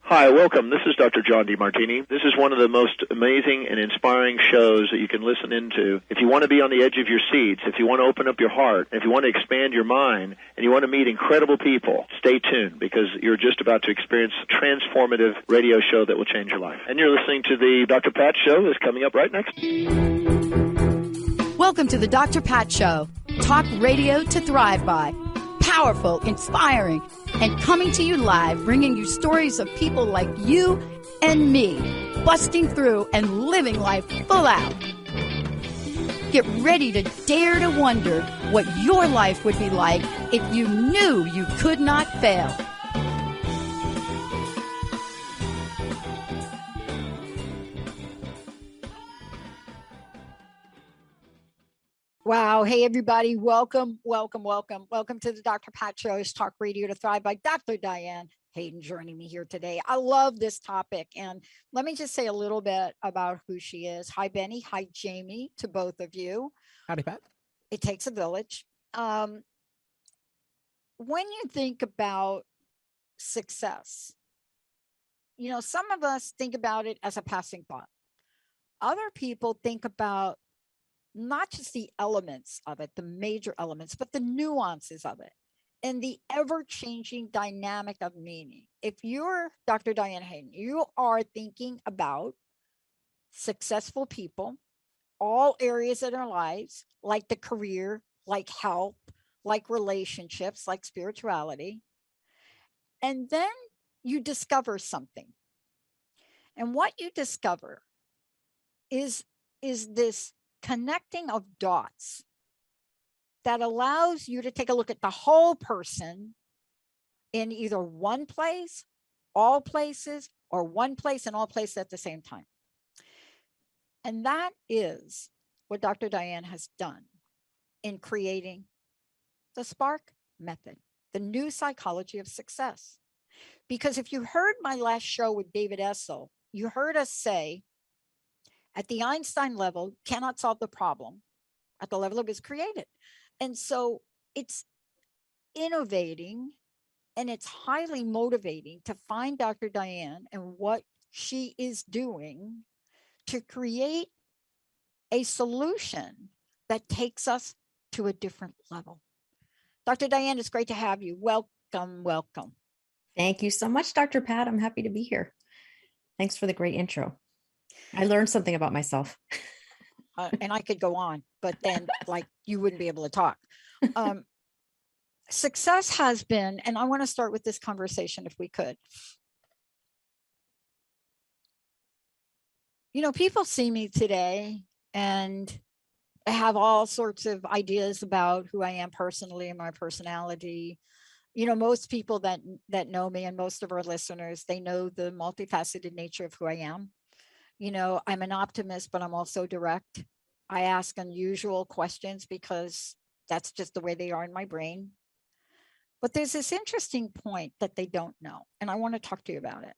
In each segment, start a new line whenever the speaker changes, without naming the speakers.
Hi, welcome. This is Dr. John DeMartini. This is one of the most amazing and inspiring shows that you can listen into. If you want to be on the edge of your seats, if you want to open up your heart, if you want to expand your mind, and you want to meet incredible people, stay tuned because you're just about to experience a transformative radio show that will change your life. And you're listening to the Dr. Pat Show that's coming up right next.
Welcome to the Dr. Pat Show. Talk radio to thrive by. Powerful, inspiring, and coming to you live, bringing you stories of people like you and me, busting through and living life full out. Get ready to dare to wonder what your life would be like if you knew you could not fail. Wow. Hey, everybody. Welcome to the Dr. Pat Show's Talk Radio to Thrive by Dr. Diane Hayden joining me here today. I love this topic. And let me just say a little bit about who she is. Hi, Benny. Hi, Jamie, to both of you.
Howdy, Pat.
It takes a village. When you think about success, you know, some of us think about it as a passing thought. Other people think about not just the elements of it, the major elements, but the nuances of it and the ever-changing dynamic of meaning. If you're Dr. Diane Hayden, you are thinking about successful people, all areas of their lives, like the career, like health, like relationships, like spirituality. And then you discover something. And what you discover is this connecting of dots that allows you to take a look at the whole person in either one place, all places, or one place and all places at the same time. And that is what Dr. Diane has done in creating the Spark method, the new psychology of success. Because if you heard my last show with David Essel, you heard us say, at the Einstein level, cannot solve the problem at the level it was created. And so it's innovating and it's highly motivating to find Dr. Diane and what she is doing to create a solution that takes us to a different level. Dr. Diane, it's great to have you. Welcome.
Thank you so much, Dr. Pat. I'm happy to be here. Thanks for the great intro. I learned something about myself.
And I could go on, but then like you wouldn't be able to talk. Success has been, and I want to start with this conversation if we could. You know, people see me today and have all sorts of ideas about who I am personally and my personality. You know, most people that know me and most of our listeners, they know the multifaceted nature of who I am. You know, I'm an optimist, but I'm also direct. I ask unusual questions because that's just the way they are in my brain. But there's this interesting point that they don't know, and I want to talk to you about it.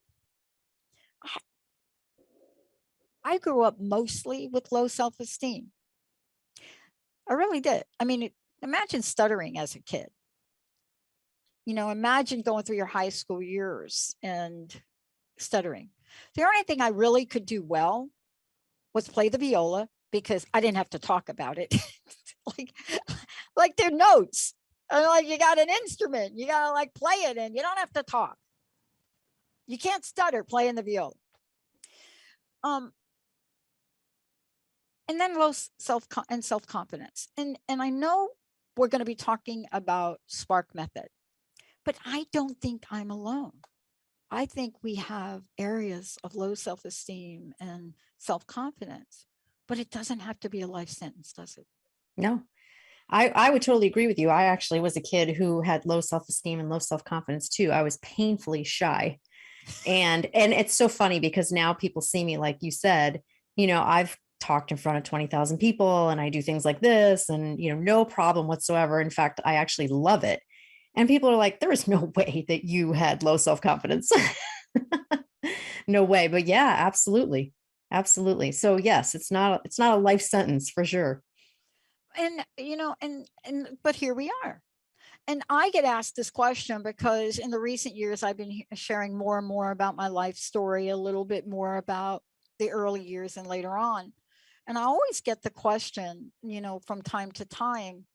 I grew up mostly with low self-esteem. I really did. I mean, imagine stuttering as a kid. You know, imagine going through your high school years and stuttering. The only thing I really could do well was play the viola because I didn't have to talk about it. like they're notes. And like you got an instrument, you gotta like play it and you don't have to talk. You can't stutter playing the viola. And then low self-confidence. And I know we're going to be talking about Spark method, but I don't think I'm alone. I think we have areas of low self-esteem and self-confidence, but it doesn't have to be a life sentence, does it?
No, I would totally agree with you. I actually was a kid who had low self-esteem and low self-confidence too. I was painfully shy. And it's so funny because now people see me, like you said, you know, I've talked in front of 20,000 people and I do things like this and, you know, no problem whatsoever. In fact, I actually love it. And people are like, there is no way that you had low self-confidence. No way. But yeah, absolutely. Absolutely. So yes, it's not a life sentence for sure.
And, but here we are. And I get asked this question because in the recent years, I've been sharing more and more about my life story, a little bit more about the early years and later on. And I always get the question, from time to time,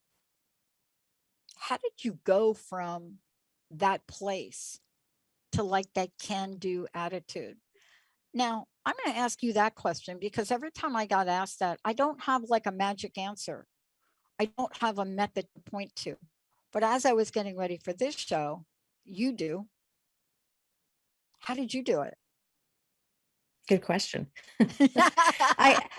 how did you go from that place to like that can do attitude? Now, I'm going to ask you that question because every time I got asked that, I don't have like a magic answer. I don't have a method to point to. But as I was getting ready for this show, you do. How did you do it?
Good question.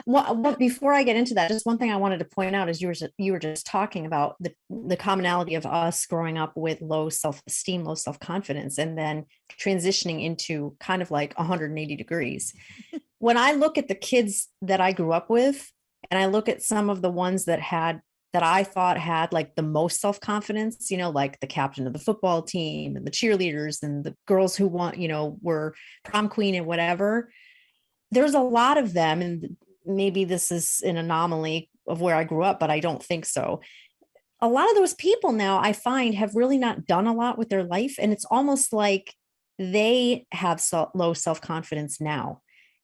Well, before I get into that, just one thing I wanted to point out is you were just talking about the commonality of us growing up with low self-esteem, low self-confidence, and then transitioning into kind of like 180 degrees. When I look at the kids that I grew up with, and I look at some of the ones that I thought had like the most self-confidence, like the captain of the football team and the cheerleaders and the girls who were prom queen and whatever. There's a lot of them, and maybe this is an anomaly of where I grew up, but I don't think so. A lot of those people now I find have really not done a lot with their life. And it's almost like they have low self-confidence now.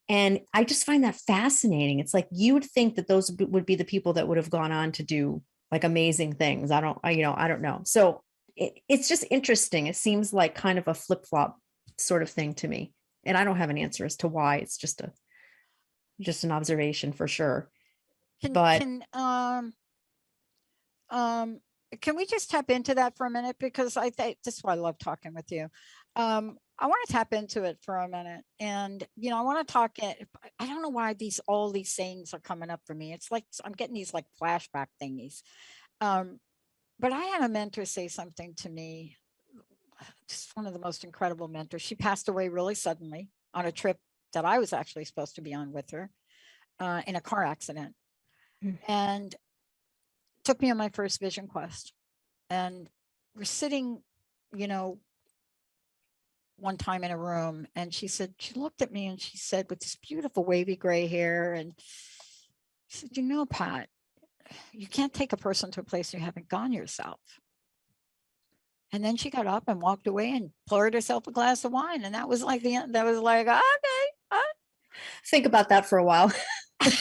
And I just find that fascinating. It's like, you would think that those would be the people that would have gone on to do like amazing things. I don't know. So it's just interesting. It seems like kind of a flip-flop sort of thing to me. And I don't have an answer as to why. It's just an observation for sure. But
can we just tap into that for a minute? Because I think this is why I love talking with you. I want to tap into it for a minute. And, I want to talk it. I don't know why all these things are coming up for me. It's like, I'm getting these like flashback thingies. But I had a mentor say something to me, just one of the most incredible mentors. She passed away really suddenly on a trip that I was actually supposed to be on with her in a car accident. And took me on my first vision quest. And we're sitting, one time in a room, and she looked at me and she said, with this beautiful wavy gray hair, and she said, Pat, you can't take a person to a place you haven't gone yourself. And then she got up and walked away and poured herself a glass of wine. And that was like the end. That was like, okay.
Think about that for a while.
I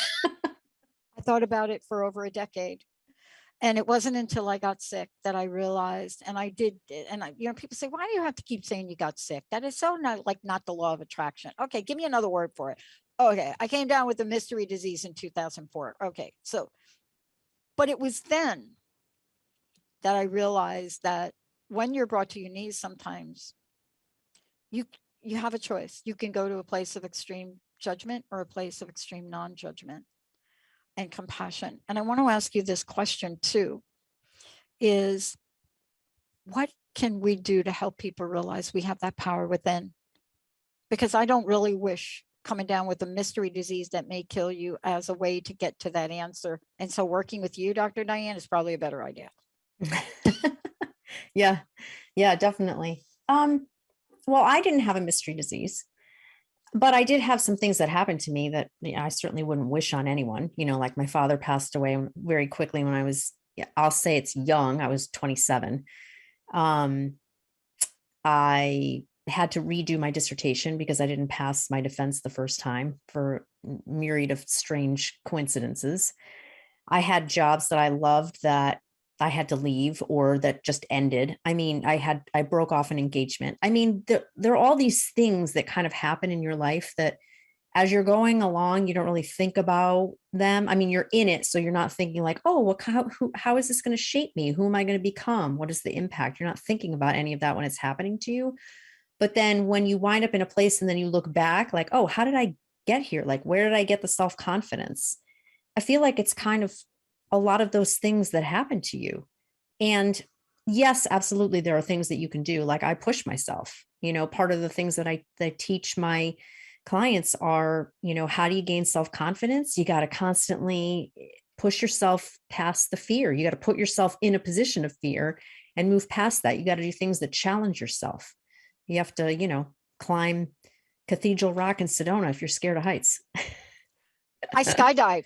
thought about it for over a decade. And it wasn't until I got sick that I realized, and I did, and people say, why do you have to keep saying you got sick? That is so not the law of attraction. Okay, give me another word for it. Okay, I came down with a mystery disease in 2004. Okay, but it was then that I realized that when you're brought to your knees, sometimes you have a choice. You can go to a place of extreme judgment or a place of extreme non-judgment and compassion. And I want to ask you this question too, is what can we do to help people realize we have that power within? Because I don't really wish coming down with a mystery disease that may kill you as a way to get to that answer. And so working with you, Dr. Diane, is probably a better idea.
Yeah, definitely. Well, I didn't have a mystery disease, but I did have some things that happened to me that I certainly wouldn't wish on anyone. Like my father passed away very quickly when I was, I'll say it's young. I was 27. I had to redo my dissertation because I didn't pass my defense the first time for myriad of strange coincidences. I had jobs that I loved that I had to leave or that just ended. I mean, I broke off an engagement. I mean, there are all these things that kind of happen in your life that as you're going along, you don't really think about them. I mean, you're in it. So you're not thinking like, oh, well, how is this going to shape me? Who am I going to become? What is the impact? You're not thinking about any of that when it's happening to you. But then when you wind up in a place and then you look back like, oh, how did I get here? Like, where did I get the self-confidence? I feel like it's kind of a lot of those things that happen to you. And yes, absolutely. There are things that you can do. Like I push myself, part of the things that I teach my clients are, how do you gain self-confidence? You got to constantly push yourself past the fear. You got to put yourself in a position of fear and move past that. You got to do things that challenge yourself. You have to, climb Cathedral Rock in Sedona if you're scared of heights.
I skydived.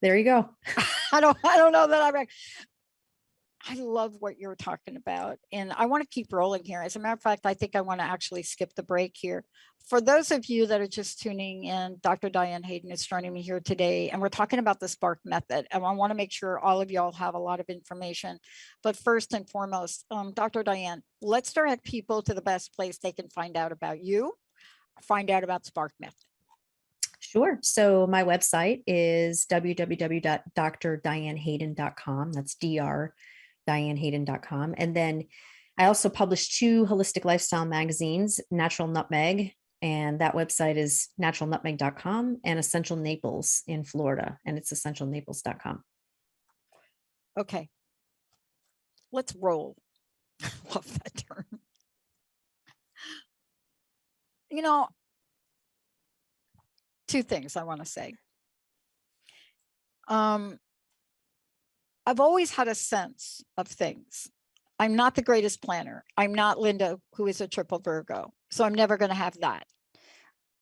There you go.
I don't know that I love what you're talking about. And I want to keep rolling here. As a matter of fact, I think I want to actually skip the break here. For those of you that are just tuning in, Dr. Diane Hayden is joining me here today, and we're talking about the SPARK method. And I want to make sure all of y'all have a lot of information. But first and foremost, Dr. Diane, let's direct people to the best place they can find out about you, find out about SPARK method.
Sure. So my website is www.drdianehayden.com. That's drdianehayden.com. And then I also publish 2 holistic lifestyle magazines, Natural Nutmeg, and that website is naturalnutmeg.com, and Essential Naples in Florida, and it's essentialnaples.com.
Okay. Let's roll. Love that term. You know, 2 things I want to say. I've always had a sense of things. I'm not the greatest planner. I'm not Linda, who is a triple Virgo. So I'm never going to have that.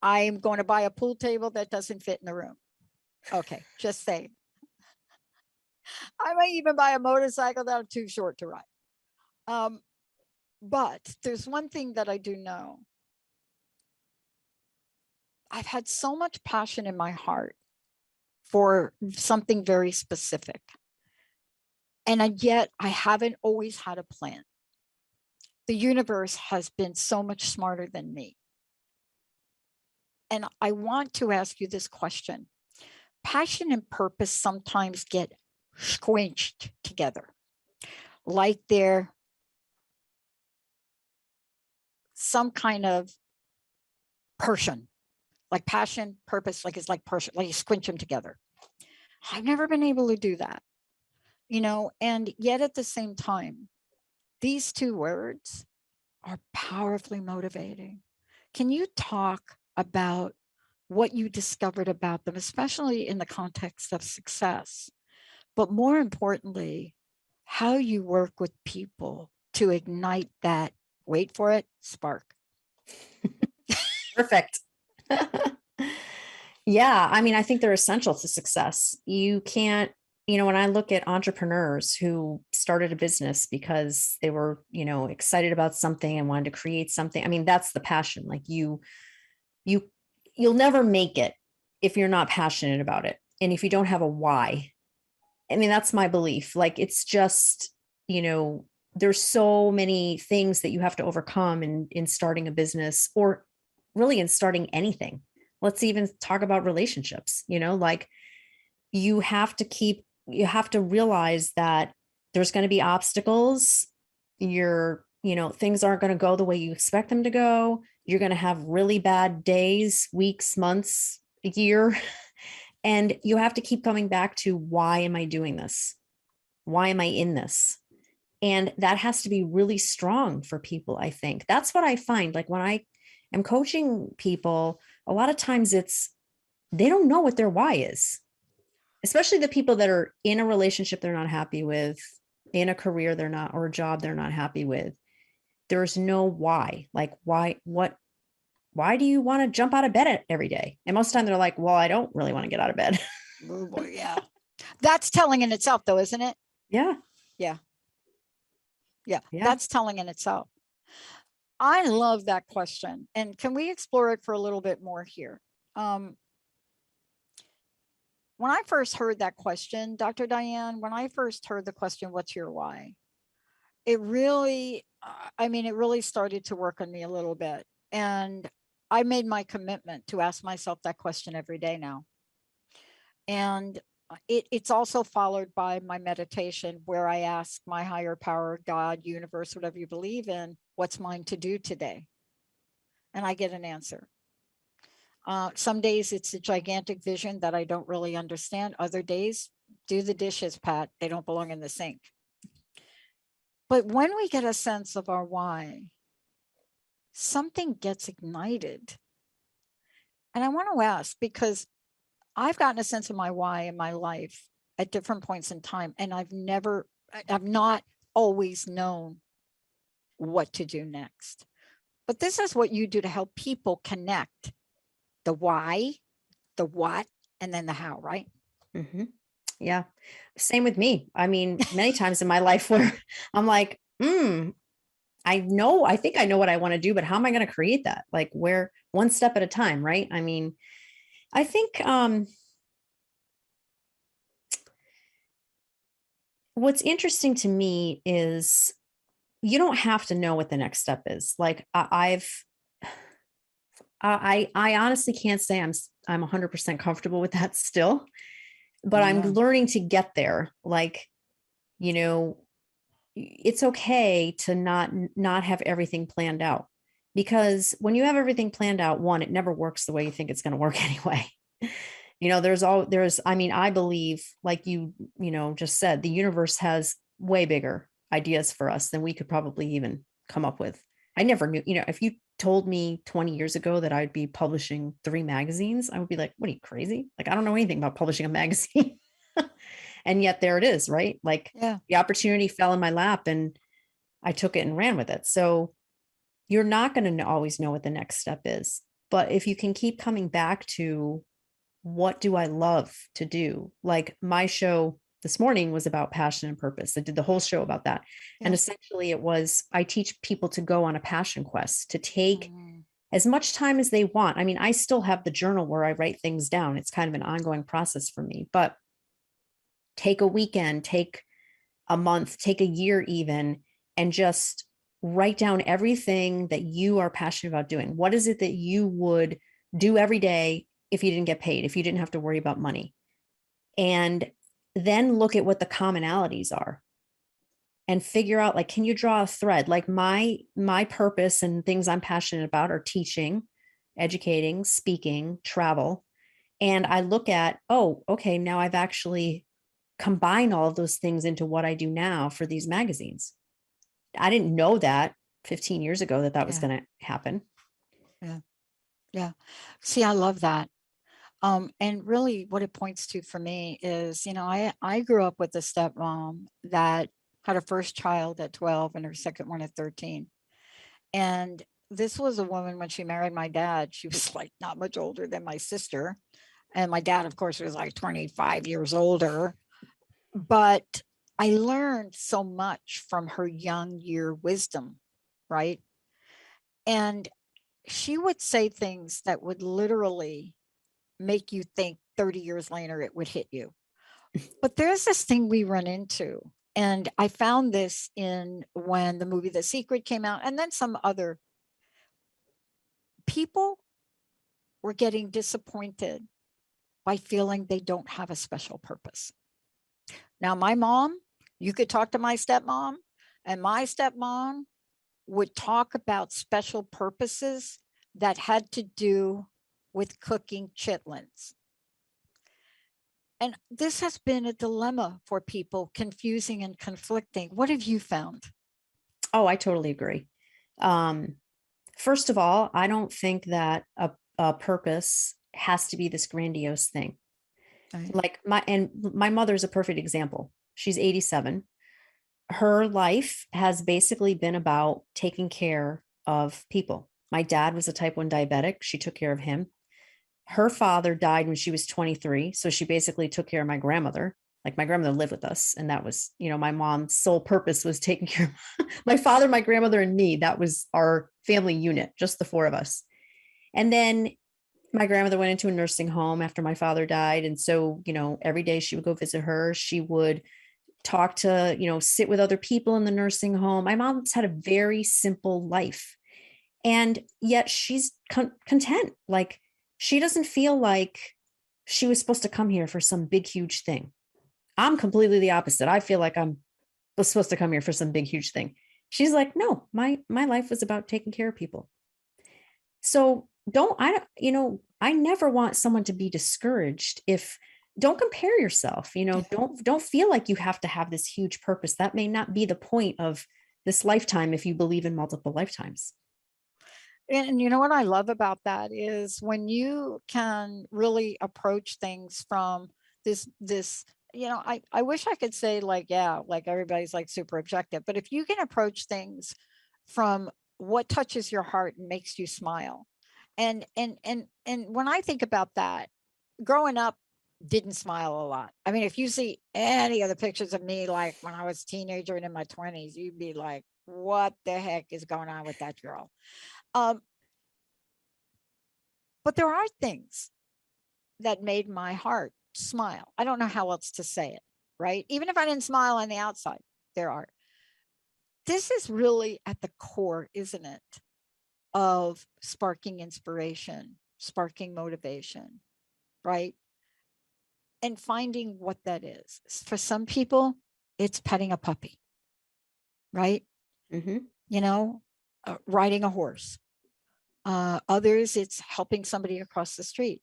I'm going to buy a pool table that doesn't fit in the room. Okay, just saying. I might even buy a motorcycle that I'm too short to ride. But there's one thing that I do know. I've had so much passion in my heart for something very specific. And yet I haven't always had a plan. The universe has been so much smarter than me. And I want to ask you this question. Passion and purpose sometimes get squinched together, like they're some kind of Persian, like passion, purpose, like it's like Persian, like you squinch them together. I've never been able to do that, you know, and yet at the same time, these 2 words are powerfully motivating. Can you talk about what you discovered about them, especially in the context of success, but more importantly, how you work with people to ignite that, wait for it, spark?
Perfect. Yeah. I mean, I think they're essential to success. You can't, you know, when I look at entrepreneurs who started a business because they were, you know, excited about something and wanted to create something. I mean, that's the passion. Like you'll never make it if you're not passionate about it. And if you don't have a why. I mean, that's my belief. Like, it's just, you know, there's so many things that you have to overcome in starting a business, or really in starting anything. Let's even talk about relationships, you know, like you have to realize that there's going to be obstacles. Things aren't going to go the way you expect them to go. You're going to have really bad days, weeks, months, a year. And you have to keep coming back to, why am I doing this? Why am I in this? And that has to be really strong for people, I think. That's what I find. Like when I am coaching people, a lot of times they don't know what their why is, especially the people that are in a relationship they're not happy with, in a career they're not, or a job they're not happy with. There's no why. Like, why do you want to jump out of bed every day? And most of the time they're like, well, I don't really want to get out of bed.
Oh boy, yeah. That's telling in itself though, isn't it?
Yeah.
Yeah. That's telling in itself. I love that question. And can we explore it for a little bit more here? When I first heard that question, Dr. Diane, when I first heard the question, what's your why? It really started to work on me a little bit. And I made my commitment to ask myself that question every day now. And it's also followed by my meditation, where I ask my higher power, God, universe, whatever you believe in, what's mine to do today? And I get an answer. Some days it's a gigantic vision that I don't really understand. Other days, do the dishes, Pat. They don't belong in the sink. But when we get a sense of our why, something gets ignited. And I want to ask, because I've gotten a sense of my why in my life at different points in time, and I've not always known what to do next. But this is what you do to help people connect the why, the what, and then the how, right?
Mm-hmm. Yeah. Same with me. I mean, many times in my life where I'm like, I think I know what I want to do, but how am I going to create that? Like where one step at a time, right? I mean, I think what's interesting to me is you don't have to know what the next step is. Like I honestly can't say I'm 100% comfortable with that still, but I'm
Yeah.
learning to get there. Like, you know, it's okay to not have everything planned out, because when you have everything planned out, one, it never works the way you think it's going to work anyway. You know, I mean, I believe, like just said, the universe has way bigger ideas for us than we could probably even come up with. I never knew, if you told me 20 years ago that I'd be publishing 3 magazines, I would be like, what are you, crazy? Like, I don't know anything about publishing a magazine. And yet there it is, right? Like
Yeah.
the opportunity fell in my lap and I took it and ran with it. So you're not going to always know what the next step is. But if you can keep coming back to, what do I love to do? Like my show this morning was about passion and purpose. I did the whole show about that.
Yeah.
And essentially I teach people to go on a passion quest, to take
Mm.
as much time as they want. I mean, I still have the journal where I write things down. It's kind of an ongoing process for me, but take a weekend, take a month, take a year even, and just write down everything that you are passionate about doing. What is it that you would do every day if you didn't get paid, if you didn't have to worry about money? And then look at what the commonalities are and figure out, like, can you draw a thread? Like my purpose and things I'm passionate about are teaching, educating, speaking, travel. And I look at, oh, okay, now I've actually combined all of those things into what I do now for these magazines. I didn't know that 15 years ago that was
Yeah.
going to happen.
Yeah. Yeah. See, I love that. And really what it points to for me is, I grew up with a stepmom that had her first child at 12 and her second one at 13. And this was a woman, when she married my dad, she was like not much older than my sister. And my dad, of course, was like 25 years older. But I learned so much from her young year wisdom, right? And she would say things that would literally make you think 30 years later it would hit you. But there's this thing we run into. And I found this in when the movie The Secret came out, and then some other people were getting disappointed by feeling they don't have a special purpose. Now, my mom, you could talk to my stepmom, and my stepmom would talk about special purposes that had to do with cooking chitlins. And this has been a dilemma for people, confusing and conflicting. What have you found?
Oh, I totally agree. First of all, I don't think that a purpose has to be this grandiose thing.
Right.
Like my mother's a perfect example. She's 87. Her life has basically been about taking care of people. My dad was a type 1 diabetic. She took care of him. Her father died when she was 23. So she basically took care of my grandmother. Like my grandmother lived with us. And that was, my mom's sole purpose was taking care of my father, my grandmother, and me. That was our family unit, just the 4 of us. And then my grandmother went into a nursing home after my father died. And so, every day she would go visit her. She would talk to, sit with other people in the nursing home. My mom's had a very simple life. And yet she's content. Like she doesn't feel like she was supposed to come here for some big, huge thing. I'm completely the opposite. I feel like was supposed to come here for some big, huge thing. She's like, no, my life was about taking care of people. So I never want someone to be discouraged don't compare yourself, don't feel like you have to have this huge purpose. That may not be the point of this lifetime if you believe in multiple lifetimes.
And you know what I love about that is when you can really approach things from this, I wish I could say like everybody's like super objective, but if you can approach things from what touches your heart and makes you smile. And when I think about that, growing up, didn't smile a lot. I mean, if you see any of the pictures of me, like when I was a teenager and in my 20s, you'd be like, what the heck is going on with that girl? But there are things that made my heart smile. I don't know how else to say it, right? Even if I didn't smile on the outside, there are. This is really at the core, isn't it, of sparking inspiration, sparking motivation, right? And finding what that is. For some people, it's petting a puppy, right?
Mm-hmm.
You know, riding a horse. Others, it's helping somebody across the street.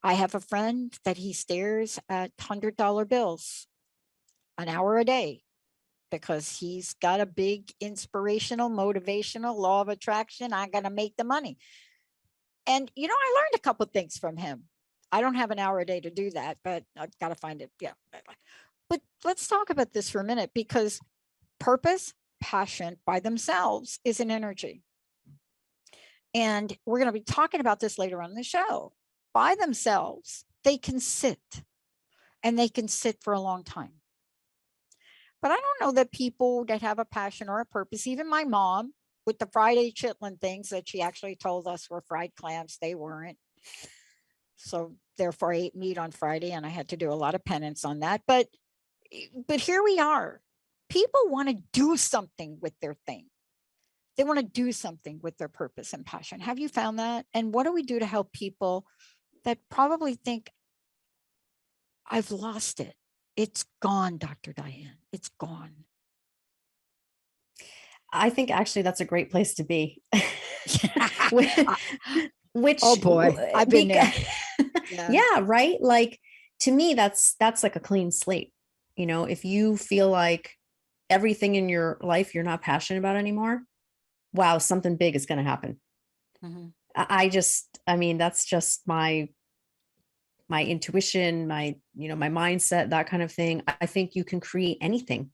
I have a friend that he stares at $100 bills an hour a day because he's got a big inspirational, motivational law of attraction. I'm going to make the money. And, you know, I learned a couple of things from him. I don't have an hour a day to do that, but I've got to find it. Yeah. But let's talk about this for a minute, because purpose, passion by themselves is an energy. And we're going to be talking about this later on in the show. By themselves, they can sit, and they can sit for a long time. But I don't know that people that have a passion or a purpose, even my mom with the Friday chitlin things that she actually told us were fried clams, they weren't. So therefore I ate meat on Friday, and I had to do a lot of penance on that. But here we are. People want to do something with their thing. They want to do something with their purpose and passion. Have you found that? And what do we do to help people that probably think, I've lost it? It's gone, Dr. Diane. It's gone.
I think actually that's a great place to be. Which,
oh boy, I've been there.
Yeah, right. Like, to me, that's like a clean slate. You know, if you feel like everything in your life you're not passionate about anymore, wow, something big is going to happen.
Mm-hmm.
I mean, that's just my intuition, my mindset, that kind of thing. I think you can create anything.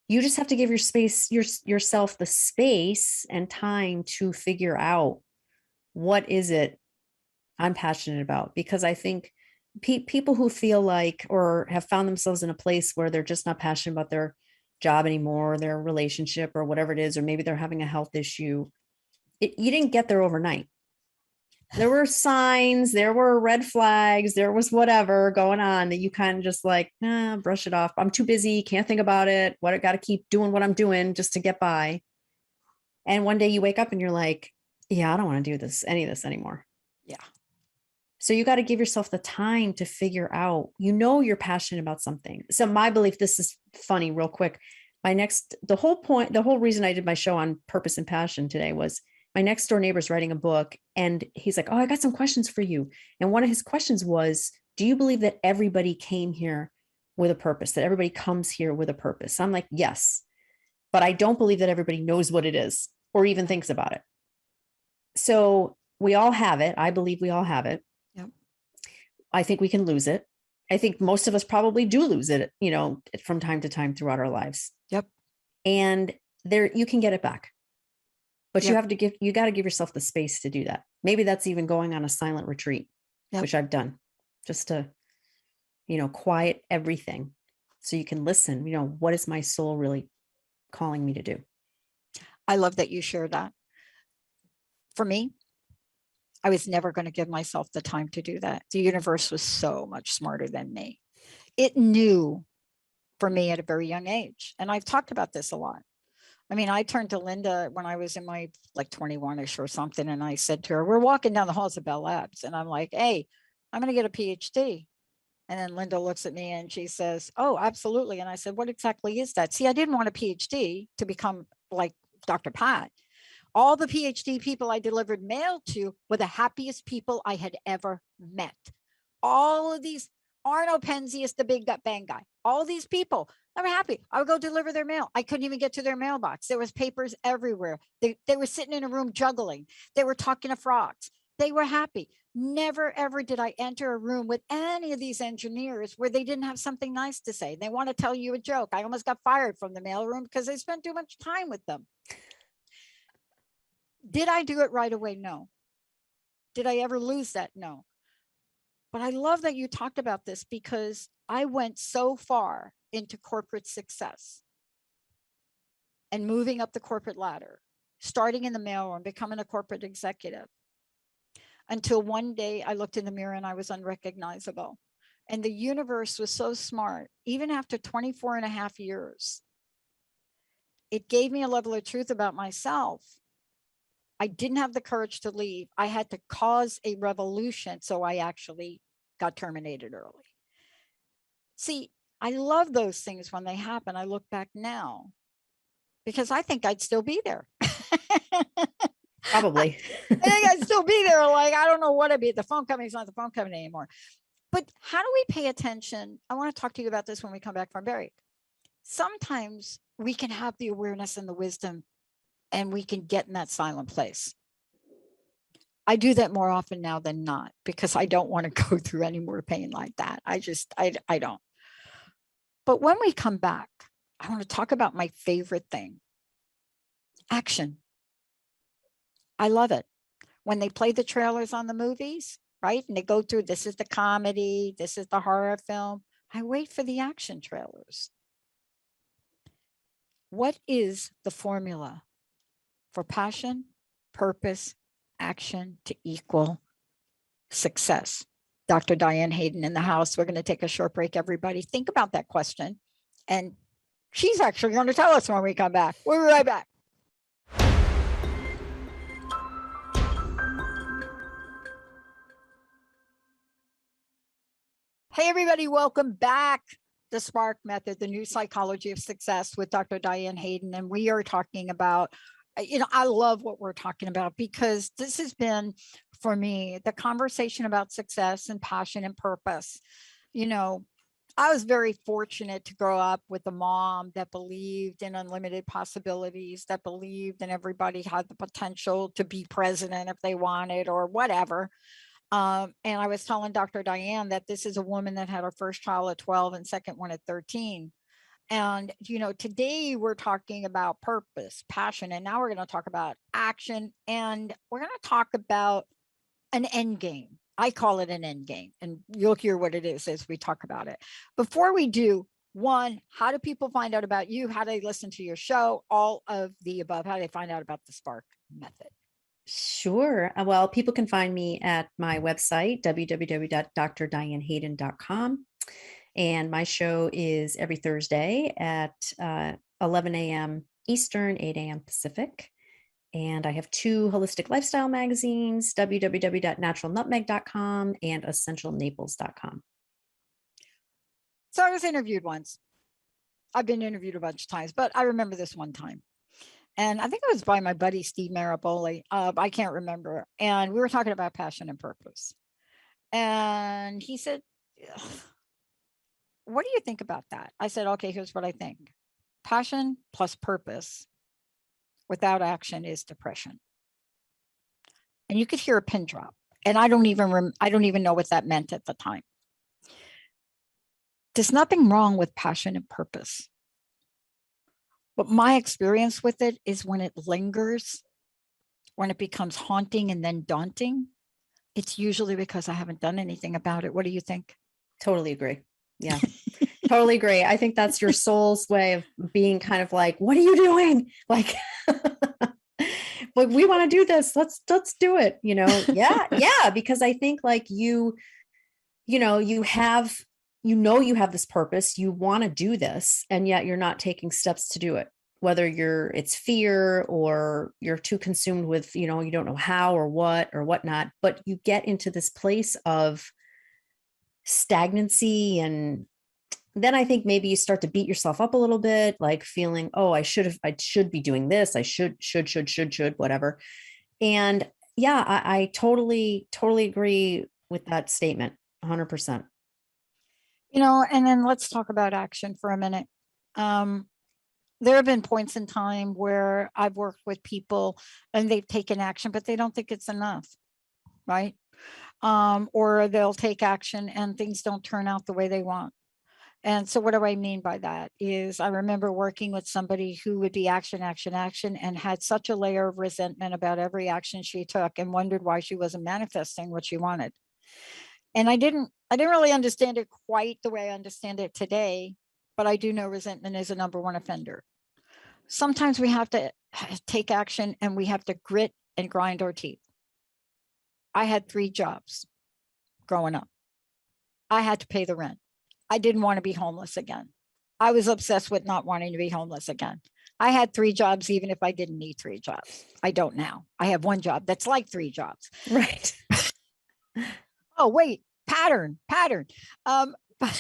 You just have to give yourself the space and time to figure out what is it I'm passionate about. Because I think people who feel like, or have found themselves in a place where they're just not passionate about their job anymore, or their relationship, or whatever it is, or maybe they're having a health issue, you didn't get there overnight. There were signs, there were red flags, there was whatever going on that you kind of just like, brush it off. I'm too busy, can't think about it. What, I got to keep doing what I'm doing just to get by. And one day you wake up and you're like, yeah, I don't want to do any of this anymore.
Yeah.
So you got to give yourself the time to figure out, you're passionate about something. So my belief, this is funny, real quick. The whole reason I did my show on purpose and passion today was my next door neighbor's writing a book, and he's like, oh, I got some questions for you. And one of his questions was, do you believe that everybody came here with a purpose, that everybody comes here with a purpose? I'm like, yes, but I don't believe that everybody knows what it is or even thinks about it. So we all have it. I believe we all have it.
Yep.
I think we can lose it. I think most of us probably do lose it, from time to time throughout our lives.
Yep.
And you can get it back. But
Yep.
you got to give yourself the space to do that. Maybe that's even going on a silent retreat,
yep.
which I've done, just to, quiet everything so you can listen. What is my soul really calling me to do?
I love that you shared that. For me, I was never going to give myself the time to do that. The universe was so much smarter than me. It knew for me at a very young age. And I've talked about this a lot. I mean, I turned to Linda when I was in my 21ish or something. And I said to her, we're walking down the halls of Bell Labs. And I'm like, hey, I'm going to get a Ph.D. And then Linda looks at me and she says, oh, absolutely. And I said, what exactly is that? See, I didn't want a Ph.D. to become like Dr. Pat. All the Ph.D. people I delivered mail to were the happiest people I had ever met. All of these, Arno Penzi is the big bang guy. All these people, they were happy. I would go deliver their mail. I couldn't even get to their mailbox. There was papers everywhere. They were sitting in a room juggling. They were talking to frogs. They were happy. Never, ever did I enter a room with any of these engineers where they didn't have something nice to say. They want to tell you a joke. I almost got fired from the mailroom because they spent too much time with them. Did I do it right away? No. Did I ever lose that? No. But I love that you talked about this because I went so far into corporate success and moving up the corporate ladder, starting in the mailroom, becoming a corporate executive, until one day I looked in the mirror and I was unrecognizable. And the universe was so smart, even after 24 and a half years, it gave me a level of truth about myself. I didn't have the courage to leave. I had to cause a revolution. So I actually got terminated early. See, I love those things when they happen. I look back now because I think I'd still be there.
Probably.
I think I'd still be there. Like, I don't know what it'd be. The phone company's not the phone company anymore. But how do we pay attention? I want to talk to you about this when we come back from break. Sometimes we can have the awareness and the wisdom and we can get in that silent place. I do that more often now than not because I don't want to go through any more pain like that. I don't. But when we come back, I want to talk about my favorite thing, action. I love it. When they play the trailers on the movies, right? And they go through, this is the comedy, this is the horror film. I wait for the action trailers. What is the formula for passion, purpose, action to equal success? Dr. Diane Hayden in the house. We're going to take a short break, everybody. Think about that question. And she's actually going to tell us when we come back. We'll be right back. Hey, everybody, welcome back. The Spark Method, the new psychology of success with Dr. Diane Hayden. And we are talking about, I love what we're talking about because this has been, for me, the conversation about success and passion and purpose. I was very fortunate to grow up with a mom that believed in unlimited possibilities, that believed in everybody had the potential to be president if they wanted or whatever. And I was telling Dr. Diane that this is a woman that had her first child at 12 and second one at 13. And, today we're talking about purpose, passion, and now we're going to talk about action. And we're going to talk about an end game. I call it an end game, and you'll hear what it is as we talk about it. Before we do, one, how do people find out about you? How do they listen to your show? All of the above. How do they find out about the Spark Method?
Sure. Well, people can find me at my website, www.drdianehayden.com. And my show is every Thursday at 11 a.m. Eastern, 8 a.m. Pacific. And I have 2 holistic lifestyle magazines, www.naturalnutmeg.com and essentialnaples.com.
So I was interviewed once. I've been interviewed a bunch of times, but I remember this one time. And I think it was by my buddy, Steve Maraboli. I can't remember. And we were talking about passion and purpose. And he said, what do you think about that? I said, okay, here's what I think. Passion plus purpose without action is depression. And you could hear a pin drop. And I don't even know what that meant at the time. There's nothing wrong with passion and purpose. But my experience with it is when it lingers, when it becomes haunting and then daunting, it's usually because I haven't done anything about it. What do you think?
Totally agree. Yeah, totally agree. I think that's your soul's way of being kind of like, what are you doing? Like, we want to do this. Let's do it. Yeah. Because I think like you have this purpose, you want to do this, and yet you're not taking steps to do it. Whether it's fear or you're too consumed with, you don't know how or what or whatnot, but you get into this place of stagnancy. And then I think maybe you start to beat yourself up a little bit, like feeling, oh, I should be doing this. I should, whatever. And yeah, I totally agree with that statement. 100%.
And then let's talk about action for a minute. There have been points in time where I've worked with people and they've taken action, but they don't think it's enough, right? Or they'll take action and things don't turn out the way they want. And so what do I mean by that is I remember working with somebody who would be action, and had such a layer of resentment about every action she took and wondered why she wasn't manifesting what she wanted. And I didn't really understand it quite the way I understand it today, but I do know resentment is a number one offender. Sometimes we have to take action and we have to grit and grind our teeth. I had 3 jobs growing up. I had to pay the rent. I didn't want to be homeless again. I was obsessed with not wanting to be homeless again. I had 3 jobs, even if I didn't need 3 jobs. I don't now. I have 1 job that's like 3 jobs.
Right.
Oh, wait, pattern. But, God.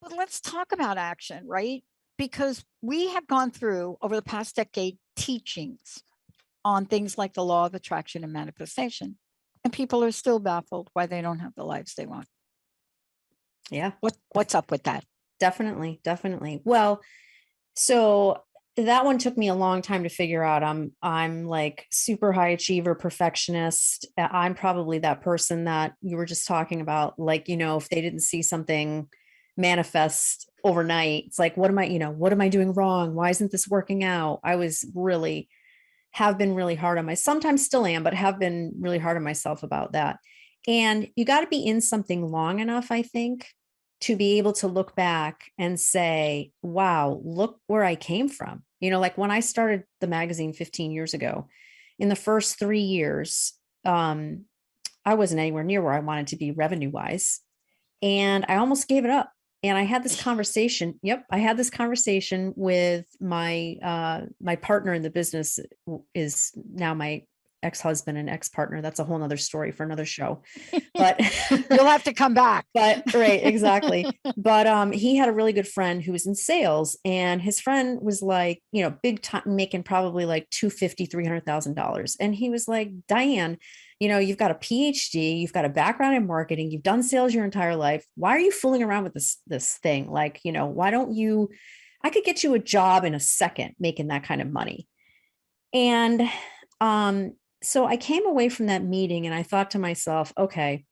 But let's talk about action, right? Because we have gone through over the past decade teachings on things like the law of attraction and manifestation. And people are still baffled why they don't have the lives they want.
Yeah.
What's up with that?
Definitely. Well, so that one took me a long time to figure out. I'm like super high achiever, perfectionist. I'm probably that person that you were just talking about. Like, if they didn't see something manifest overnight, it's like, what am I doing wrong? Why isn't this working out? Have been really hard on myself, sometimes still am, but have been really hard on myself about that. And you got to be in something long enough, I think, to be able to look back and say, wow, look where I came from. Like when I started the magazine 15 years ago, in the first 3 years, I wasn't anywhere near where I wanted to be revenue wise. And I almost gave it up. And I had this conversation. I had this conversation with my partner in the business, is now my ex-husband and ex-partner. That's a whole nother story for another show, but
you'll have to come back.
But right, exactly. But he had a really good friend who was in sales, and his friend was like, big time, making probably like $250,000-$300,000. And he was like, Diane, you've got a PhD, you've got a background in marketing, you've done sales your entire life. Why are you fooling around with this thing? Like, why don't you, I could get you a job in a second making that kind of money. And so I came away from that meeting and I thought to myself, okay,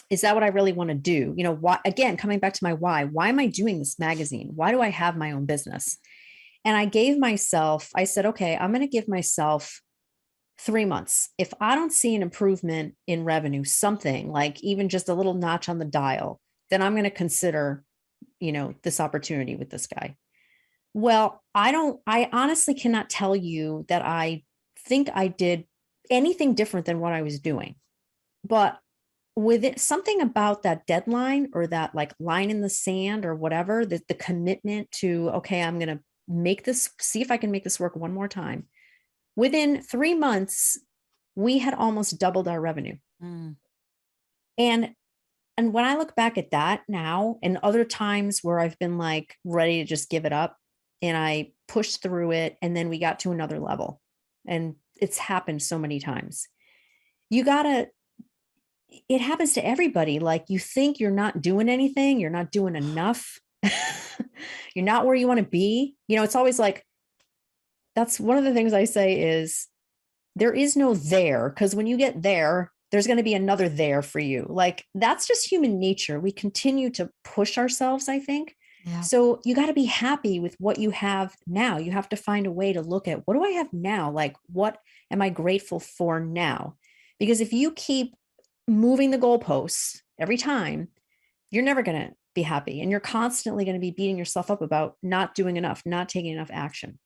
is that what I really want to do? Why, again, coming back to my why am I doing this magazine? Why do I have my own business? And I said, okay, I'm going to give myself 3 months. If I don't see an improvement in revenue, something like even just a little notch on the dial, then I'm going to consider, this opportunity with this guy. Well, I honestly cannot tell you that I think I did anything different than what I was doing, but with it, something about that deadline or that like line in the sand or whatever, the commitment to, okay, I'm going to see if I can make this work one more time. Within 3 months, we had almost doubled our revenue.
Mm.
And when I look back at that now, and other times where I've been like ready to just give it up, and I pushed through it, and then we got to another level, and it's happened so many times. It happens to everybody. Like, you think you're not doing anything, you're not doing enough. You're not where you want to be. It's always like, that's one of the things I say is there is no there, because when you get there, there's going to be another there for you. Like, that's just human nature. We continue to push ourselves, I think.
Yeah.
So you got to be happy with what you have now. You have to find a way to look at, what do I have now? Like, what am I grateful for now? Because if you keep moving the goalposts every time, you're never going to be happy. And you're constantly going to be beating yourself up about not doing enough, not taking enough action.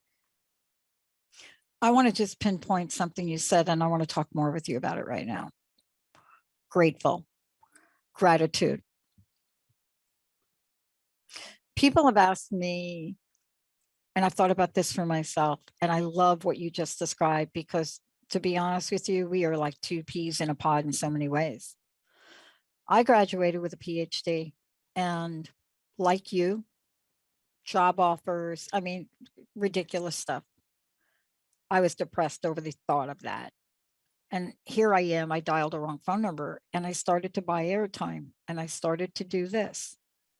I want to just pinpoint something you said, and I want to talk more with you about it right now. Grateful, gratitude. People have asked me, and I've thought about this for myself, and I love what you just described, because to be honest with you, we are like 2 peas in a pod in so many ways. I graduated with a PhD, and like you, job offers, ridiculous stuff. I was depressed over the thought of that. And here I am, I dialed a wrong phone number, and I started to buy airtime, and I started to do this.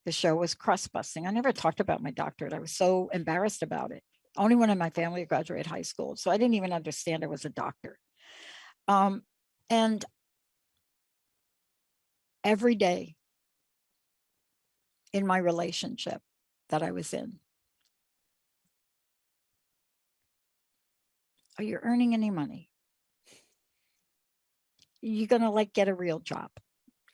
The show was crust busting. I never talked about my doctorate. I was so embarrassed about it. Only one in my family graduated high school. So I didn't even understand I was a doctor. And every day in my relationship that I was in, are you earning any money? you're going to like get a real job.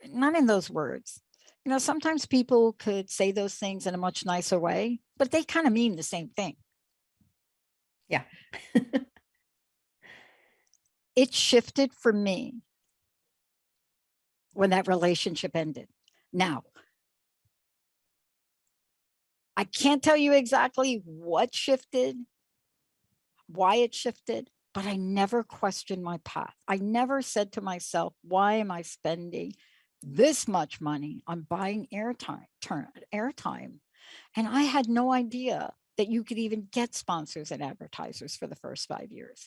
Not in those words. You know, sometimes people could say those things in a much nicer way, but they kind of mean the same thing.
Yeah.
It shifted for me when that relationship ended. Now, I can't tell you exactly what shifted, why it shifted, but I never questioned my path. I never said to myself, why am I spending this much money on buying airtime? And I had no idea that you could even get sponsors and advertisers for the first 5 years.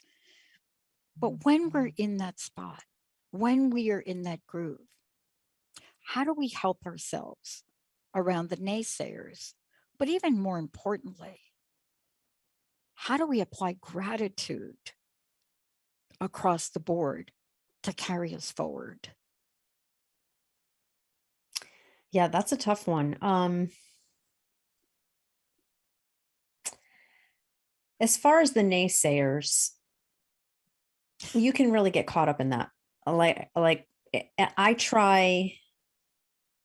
But when we're in that spot, when we are in that groove, how do we help ourselves around the naysayers? But even more importantly, how do we apply gratitude across the board to carry us forward?
Yeah, that's a tough one. As far as the naysayers, you can really get caught up in that.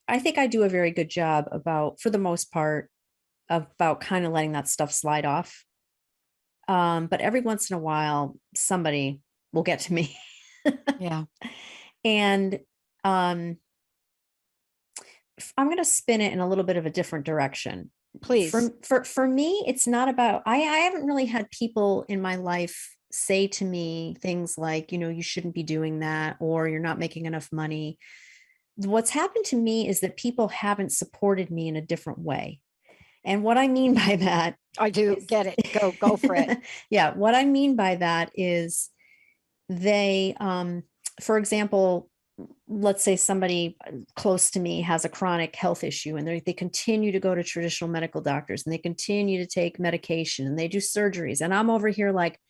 I think I do a very good job about, for the most part, about kind of letting that stuff slide off. But every once in a while, somebody will get to me.
Yeah.
And I'm going to spin it in a little bit of a different direction.
Please.
For me, it's not about, I haven't really had people in my life say to me things like, you know, you shouldn't be doing that, or you're not making enough money. What's happened to me is that people haven't supported me in a different way. And what I mean by that,
I do get it. Go for it.
Yeah. What I mean by that is they, for example, let's say somebody close to me has a chronic health issue and they continue to go to traditional medical doctors and they continue to take medication and they do surgeries. And I'm over here like,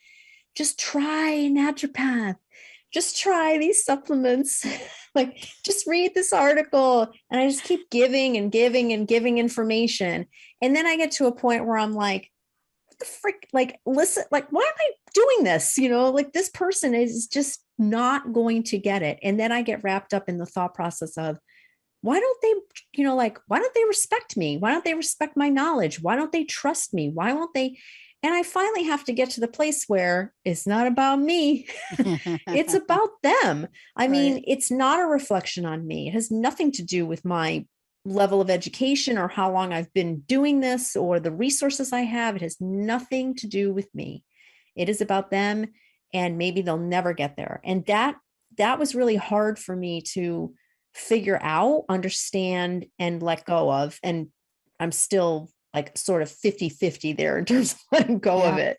just try naturopath, just try these supplements, like just read this article. And I just keep giving and giving and giving information. And then I get to a point where I'm like, what the frick, like, listen, like, why am I doing this? You know, like this person is just not going to get it. And then I get wrapped up in the thought process of, why don't they, you know, like, why don't they respect me? Why don't they respect my knowledge? Why don't they trust me? Why won't they? And I finally have to get to the place where it's not about me. It's about them. I mean, it's not a reflection on me. It has nothing to do with my level of education or how long I've been doing this or the resources I have. It has nothing to do with me. It is about them, and maybe they'll never get there. And that was really hard for me to figure out, understand, and let go of. And I'm still like sort of 50-50 there in terms of letting go of it.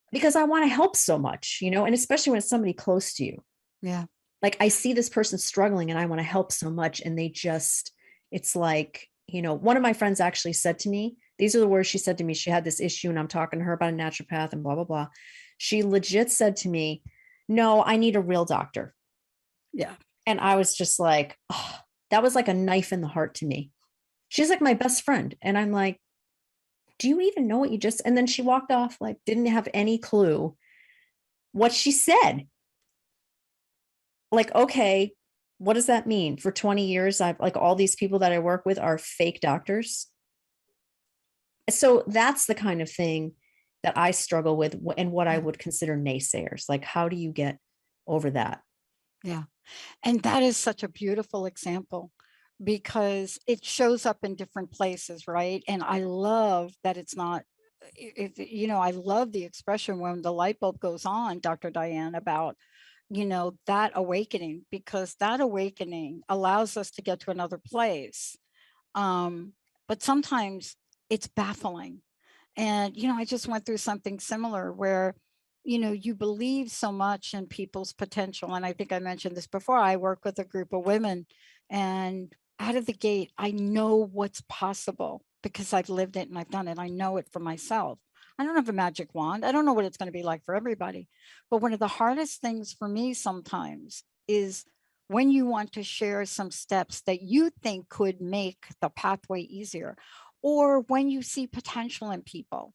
Because I want to help so much, you know, and especially when it's somebody close to you.
Yeah.
Like I see this person struggling and I want to help so much. And it's like, you know, one of my friends actually said to me, these are the words she said to me. She had this issue and I'm talking to her about a naturopath and blah, blah, blah. She legit said to me, no, I need a real doctor.
Yeah.
And I was just like, oh, that was like a knife in the heart to me. She's like my best friend. And I'm like, do you even know what you just, and then she walked off, like, didn't have any clue what she said. Like, okay, what does that mean? For 20 years, I've like all these people that I work with are fake doctors. So that's the kind of thing that I struggle with and what I would consider naysayers. Like, how do you get over that?
Yeah. And that is such a beautiful example because it shows up in different places, right? And I love that it's not, you know, I love the expression when the light bulb goes on, Dr. Diane, about, you know, that awakening, because that awakening allows us to get to another place. But sometimes it's baffling. And, you know, I just went through something similar where, you know, you believe so much in people's potential. And I think I mentioned this before. I work with a group of women, and out of the gate, I know what's possible because I've lived it and I've done it. I know it for myself. I don't have a magic wand. I don't know what it's going to be like for everybody. But one of the hardest things for me sometimes is when you want to share some steps that you think could make the pathway easier, or when you see potential in people.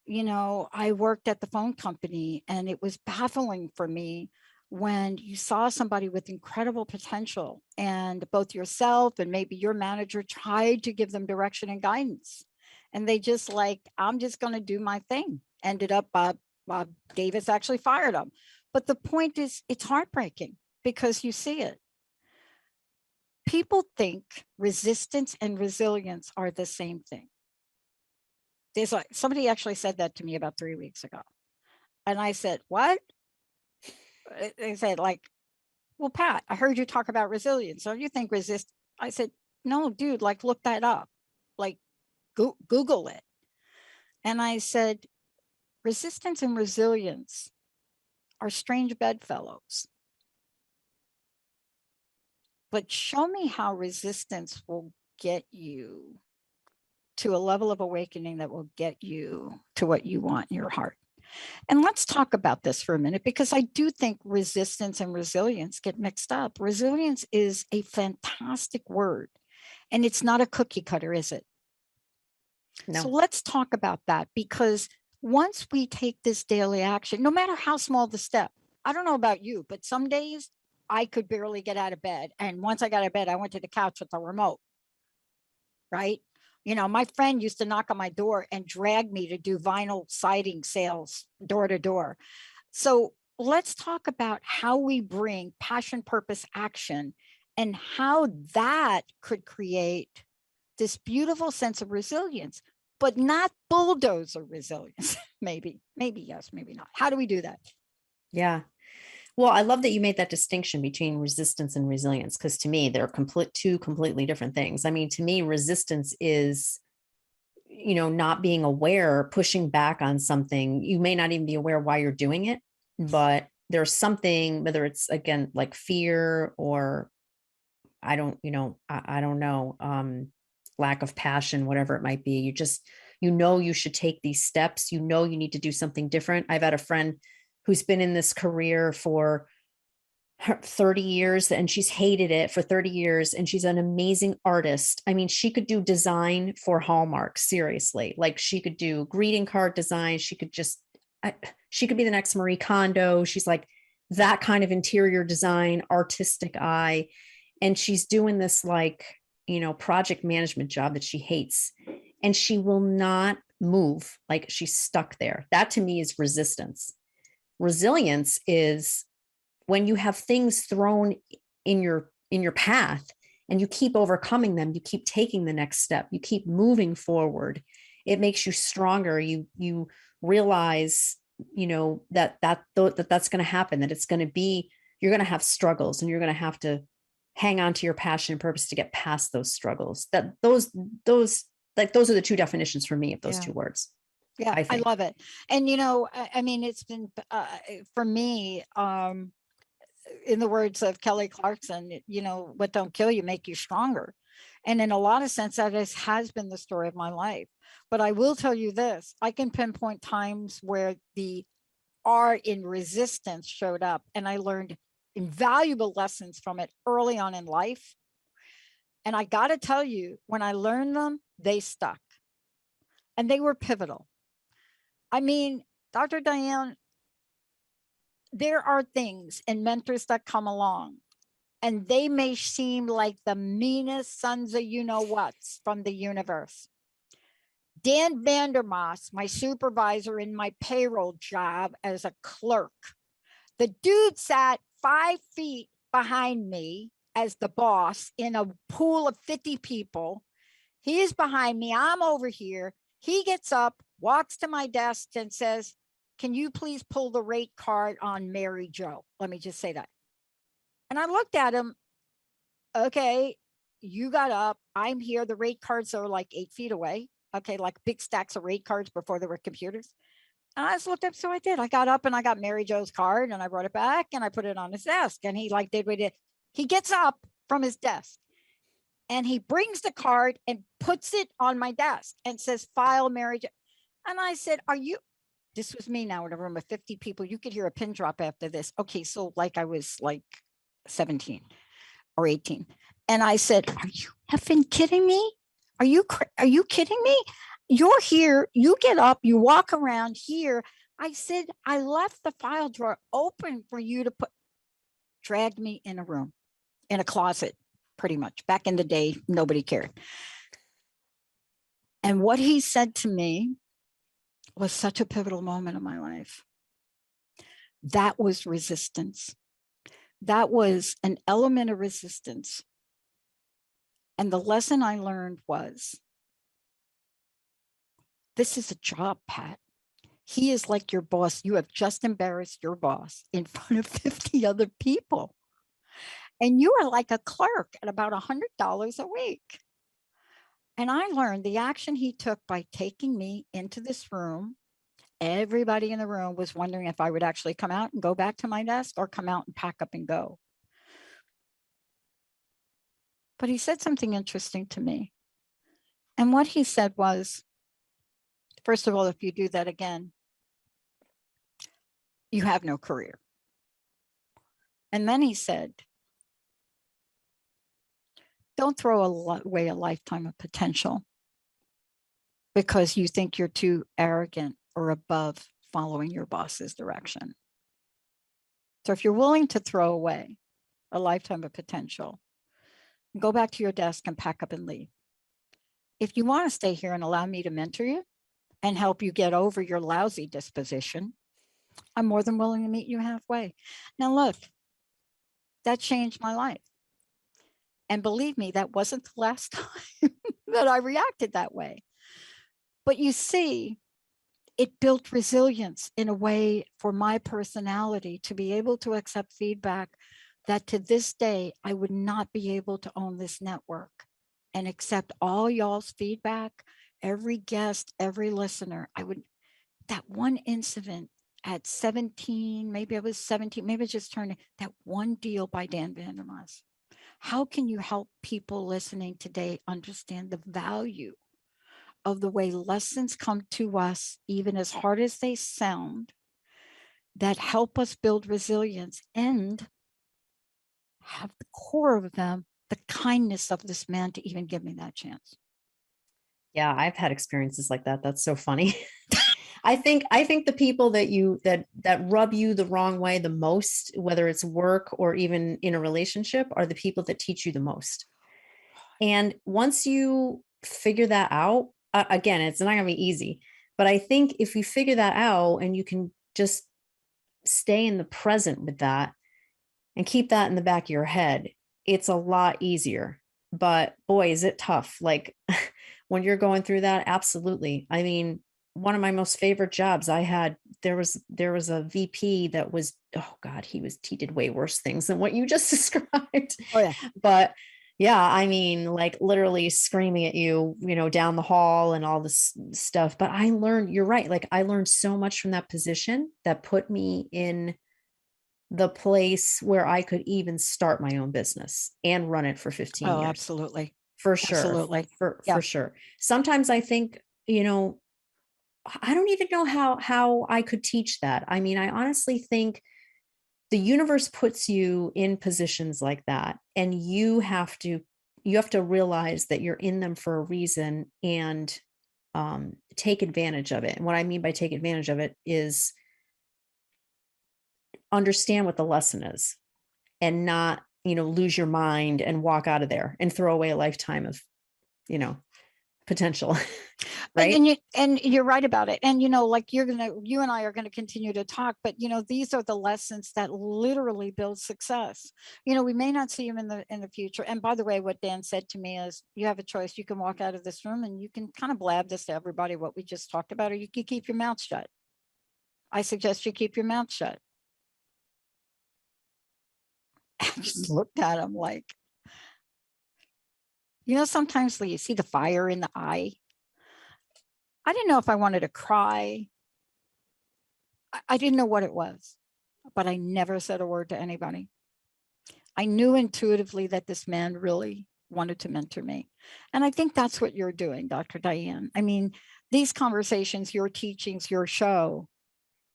You know, I worked at the phone company and it was baffling for me when you saw somebody with incredible potential and both yourself and maybe your manager tried to give them direction and guidance, and they just like, I'm just going to do my thing. Ended up, Bob Davis actually fired them. But the point is, it's heartbreaking because you see it. People think resistance and resilience are the same thing. There's like, somebody actually said that to me about 3 weeks ago. And I said, what? They said like, well, Pat, I heard you talk about resilience. So you think resist? I said, no, dude, like look that up, like Google it. And I said, resistance and resilience are strange bedfellows. But show me how resistance will get you to a level of awakening that will get you to what you want in your heart. And let's talk about this for a minute, because I do think resistance and resilience get mixed up. Resilience is a fantastic word, and it's not a cookie cutter, is it? No. So let's talk about that, because once we take this daily action, no matter how small the step, I don't know about you, but some days I could barely get out of bed. And once I got out of bed, I went to the couch with the remote, right? You know, my friend used to knock on my door and drag me to do vinyl siding sales door to door. So let's talk about how we bring passion, purpose, action, and how that could create this beautiful sense of resilience, but not bulldozer resilience. Maybe yes, maybe not. How do we do that?
Yeah. Well, I love that you made that distinction between resistance and resilience, because to me, they're two completely different things. I mean, to me, resistance is, you know, not being aware, pushing back on something. You may not even be aware why you're doing it, but there's something, whether it's again, like fear or I don't know, lack of passion, whatever it might be. You just, you know, you should take these steps. You know, you need to do something different. I've had a friend who's been in this career for 30 years and she's hated it for 30 years. And she's an amazing artist. I mean, she could do design for Hallmark, seriously. Like she could do greeting card design. She could be the next Marie Kondo. She's like that kind of interior design, artistic eye. And she's doing this like, you know, project management job that she hates. And she will not move. Like she's stuck there. That to me is resistance. Resilience is when you have things thrown in your path and you keep overcoming them, you keep taking the next step, you keep moving forward. It makes you stronger. You realize, you know, that's going to happen, that it's going to be, you're going to have struggles and you're going to have to hang on to your passion and purpose to get past those struggles. That those are the two definitions for me of those two words.
Yeah, I love it. And, you know, I mean, it's been for me, in the words of Kelly Clarkson, you know, what don't kill you make you stronger. And in a lot of sense, that has been the story of my life. But I will tell you this, I can pinpoint times where the R in resistance showed up, and I learned invaluable lessons from it early on in life. And I got to tell you, when I learned them, they stuck and they were pivotal. I mean, Dr. Diane, there are things and mentors that come along, and they may seem like the meanest sons of you-know-whats from the universe. Dan Vandermoss, my supervisor in my payroll job as a clerk, the dude sat 5 feet behind me as the boss in a pool of 50 people. He is behind me. I'm over here. He gets up, walks to my desk and says, can you please pull the rate card on Mary Jo? Let me just say that. And I looked at him. Okay, you got up. I'm here. The rate cards are like 8 feet away. Okay, like big stacks of rate cards before there were computers. And I just looked up. So I did. I got up and I got Mary Jo's card and I brought it back and I put it on his desk. And he like did what he did. He gets up from his desk and he brings the card and puts it on my desk and says, file Mary Jo. And I said, this was me now in a room of 50 people. You could hear a pin drop after this. Okay, so like I was like 17 or 18. And I said, are you effing kidding me? Are you kidding me? You're here. You get up. You walk around here. I said, I left the file drawer open for you to put. dragged me in a room, in a closet, pretty much. Back in the day, nobody cared. And what he said to me was such a pivotal moment in my life. That was resistance. That was an element of resistance. And the lesson I learned was, this is a job, Pat. He is like your boss. You have just embarrassed your boss in front of 50 other people. And you are like a clerk at about $100 a week. And I learned the action he took by taking me into this room. Everybody in the room was wondering if I would actually come out and go back to my desk or come out and pack up and go. But he said something interesting to me. And what he said was, first of all, if you do that again, you have no career. And then he said, don't throw away a lifetime of potential because you think you're too arrogant or above following your boss's direction. So if you're willing to throw away a lifetime of potential, go back to your desk and pack up and leave. If you want to stay here and allow me to mentor you and help you get over your lousy disposition, I'm more than willing to meet you halfway. Now, look, that changed my life. And believe me, that wasn't the last time that I reacted that way. But you see, it built resilience in a way for my personality to be able to accept feedback that to this day, I would not be able to own this network and accept all y'all's feedback, every guest, every listener. That one incident at 17, maybe I was 17, maybe I just turned that one deal by Dan Vandermas. How can you help people listening today understand the value of the way lessons come to us, even as hard as they sound, that help us build resilience and have the core of them, the kindness of this man to even give me that chance?
Yeah, I've had experiences like that. That's so funny. I think the people that rub you the wrong way the most, whether it's work or even in a relationship, are the people that teach you the most. And once you figure that out, again, it's not going to be easy, but I think if you figure that out and you can just stay in the present with that and keep that in the back of your head, it's a lot easier. But boy, is it tough. Like when you're going through that, absolutely. I mean, one of my most favorite jobs I had, there was a VP that was, oh God, he did way worse things than what you just described.
Oh yeah.
But yeah, I mean, like literally screaming at you, down the hall and all this stuff. But I learned, you're right. Like I learned so much from that position that put me in the place where I could even start my own business and run it for 15 years.
Absolutely.
For sure.
Absolutely.
For sure. Sometimes I think, I don't even know how I could teach that. I mean, I honestly think the universe puts you in positions like that, and you have to realize that you're in them for a reason and take advantage of it. And what I mean by take advantage of it is understand what the lesson is and not, lose your mind and walk out of there and throw away a lifetime of, potential. Right.
And you're right about it. And, like you and I are going to continue to talk, but, these are the lessons that literally build success. We may not see them in the future. And by the way, what Dan said to me is you have a choice. You can walk out of this room and you can kind of blab this to everybody, what we just talked about, or you can keep your mouth shut. I suggest you keep your mouth shut. I just looked at him like, sometimes when you see the fire in the eye, I didn't know if I wanted to cry. I didn't know what it was, but I never said a word to anybody. I knew intuitively that this man really wanted to mentor me. And I think that's what you're doing, Dr. Diane. I mean, these conversations, your teachings, your show,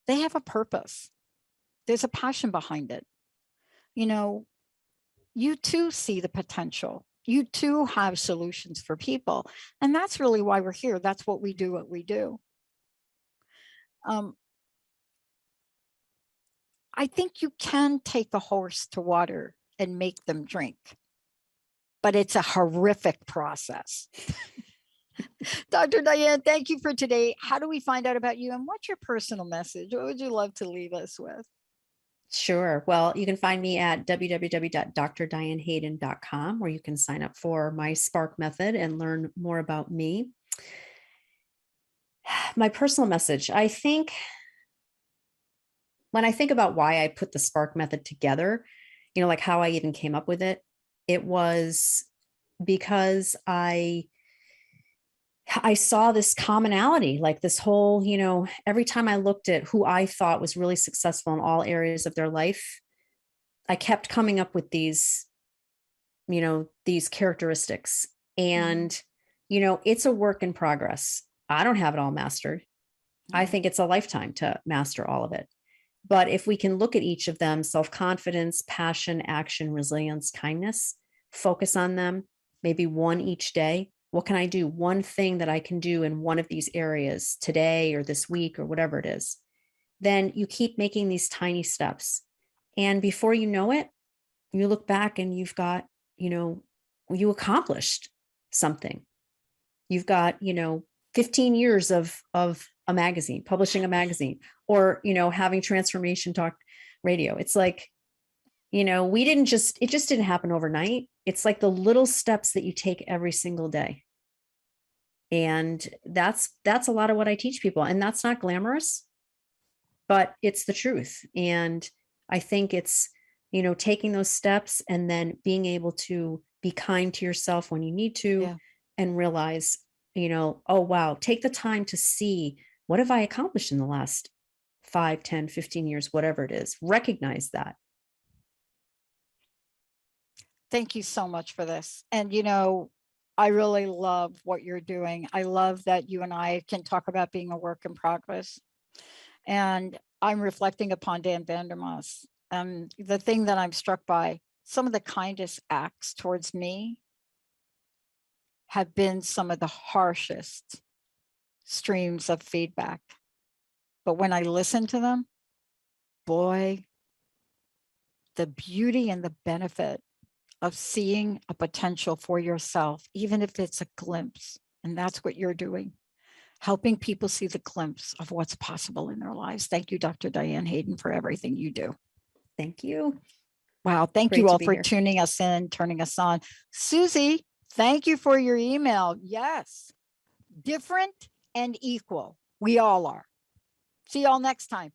they have a purpose. There's a passion behind it. You too see the potential. You too have solutions for people. And that's really why we're here. That's what we do. I think you can take a horse to water and make them drink, but it's a horrific process. Dr. Diane, thank you for today. How do we find out about you, and what's your personal message? What would you love to leave us with?
Sure. Well, you can find me at www.drdianehayden.com, where you can sign up for my Spark method and learn more about me. My personal message, I think when I think about why I put the Spark method together, like how I even came up with it, it was because I saw this commonality, like this whole, every time I looked at who I thought was really successful in all areas of their life, I kept coming up with these characteristics. And, it's a work in progress. I don't have it all mastered. I think it's a lifetime to master all of it. But if we can look at each of them, self-confidence, passion, action, resilience, kindness, focus on them, maybe one each day. What can I do? One thing that I can do in one of these areas today or this week or whatever it is. Then you keep making these tiny steps. And before you know it, you look back and you've got, you accomplished something. You've got, 15 years of a magazine, publishing a magazine, or, having Transformation Talk Radio. It's like, it just didn't happen overnight. It's like the little steps that you take every single day. And that's a lot of what I teach people. And that's not glamorous, but it's the truth. And I think it's, taking those steps and then being able to be kind to yourself when you need to, and realize, oh, wow, take the time to see, what have I accomplished in the last 5, 10, 15 years, whatever it is. Recognize that.
Thank you so much for this. And, I really love what you're doing. I love that you and I can talk about being a work in progress. And I'm reflecting upon Dan Vandermas. The thing that I'm struck by, some of the kindest acts towards me have been some of the harshest streams of feedback. But when I listen to them, boy, the beauty and the benefit of seeing a potential for yourself, even if it's a glimpse, and that's what you're doing, helping people see the glimpse of what's possible in their lives. Thank you, Dr. Diane Hayden, for everything you do.
Thank you.
Wow. Thank you all for tuning us in, turning us on. Susie, thank you for your email. Yes. Different and equal. We all are. See y'all next time.